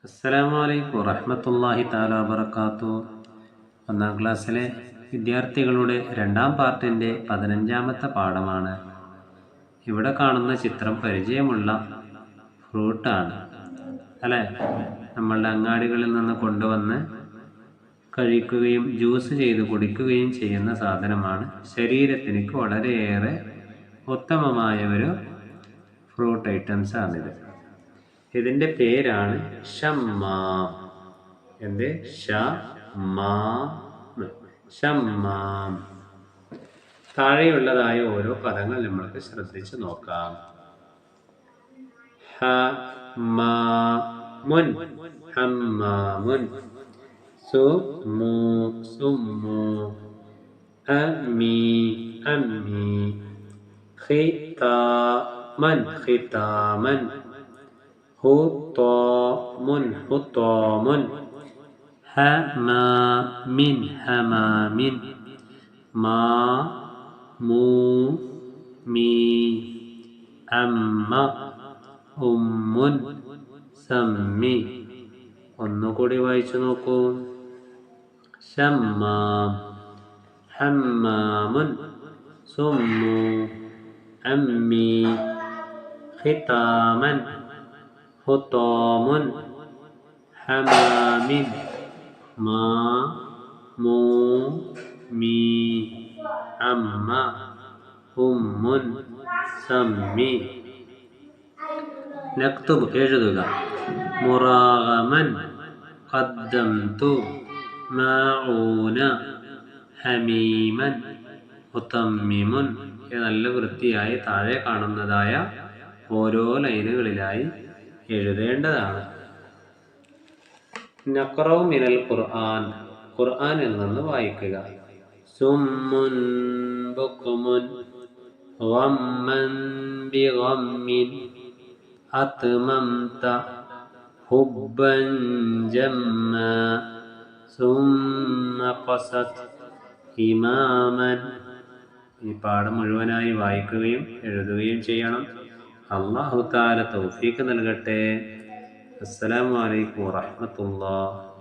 അസ്സലാമു അലൈക്കും വറഹ്മത്തുള്ളാഹി തആല വബറകാതുഹു. ഒന്നാം ക്ലാസ്സിലെ വിദ്യാർത്ഥികളുടെ രണ്ടാം പാർട്ടിൻ്റെ 15ാമത്തെ പാഠമാണ്. ഇവിടെ കാണുന്ന ചിത്രം പരിചയമുള്ള ഫ്രൂട്ടാണ് അല്ലേ? നമ്മളുടെ അങ്ങാടികളിൽ നിന്ന് കൊണ്ടുവന്ന് കഴിക്കുകയും ജ്യൂസ് ചെയ്ത് കുടിക്കുകയും ചെയ്യുന്ന സാധനമാണ്. ശരീരത്തിന് വളരെയേറെ ഉത്തമമായ ഒരു ഫ്രൂട്ട് ഐറ്റംസ് ആണിത്. ഇതിൻ്റെ പേരാണ് ഷമ്മാം. എന്ത്? ഷമ്മാം. താഴെയുള്ളതായ ഓരോ പദങ്ങൾ നമ്മൾക്ക് ശ്രദ്ധിച്ചു നോക്കാം. ഹമ്മാമുൻ, ഹമ്മാമുൻ. സുമ്മു, അമ്മി, അമ്മി. ഖിതാമൻ, ഖിതാമൻ. ഹുത്താമുൻ, ഹുത്താമുൻ. ഹമാമിൻ, ഹമാമിൻ. മാമൂമി. അമ്മ, ഉമ്മുൻ. സമ്മി. ഒന്നുകൂടി വായിച്ചു നോക്കൂ. ഷമ്മാം, ഹമ്മാമുൻ, സുമ്മു, അമ്മി, ഖിതാമൻ, ഹുത്താമുൻ, ഹമാമിൻ, മാമൂമി, അമ്മ, ഉമ്മുൻ, സമ്മി. നക്തുബ്, എഴുതുക. മുറാഗമൻ, ഖദ്ദംതു, മാഊന, ഹമീമൻ, മുതമ്മിമുൻ. നല്ല വൃത്തിയായി താഴെ കാണുന്നതായ ഓരോ ലൈനുകളിലായി എഴുതേണ്ടതാണ്. നഖറഉ മിനൽ ഖുർആൻ, ഖുർആനിൽ നിന്ന് വായിക്കുക. സുമ്മുൻ ബുക്മുൻ ഗമ്മൻ ബിഗമ്മിൻ അത്മംത ഹുബ്ബൻ ജമ്മ സുമ്മ ഖസത് ഇമാമൻ. ഈ പാഠം മുഴുവനായി വായിക്കുകയും എഴുതുകയും ചെയ്യണം. അല്ലാഹു തആല തൗഫീഖ് നൽകട്ടെ. അസ്സലാമു അലൈക്കും വറഹ്മത്തുള്ളാഹി.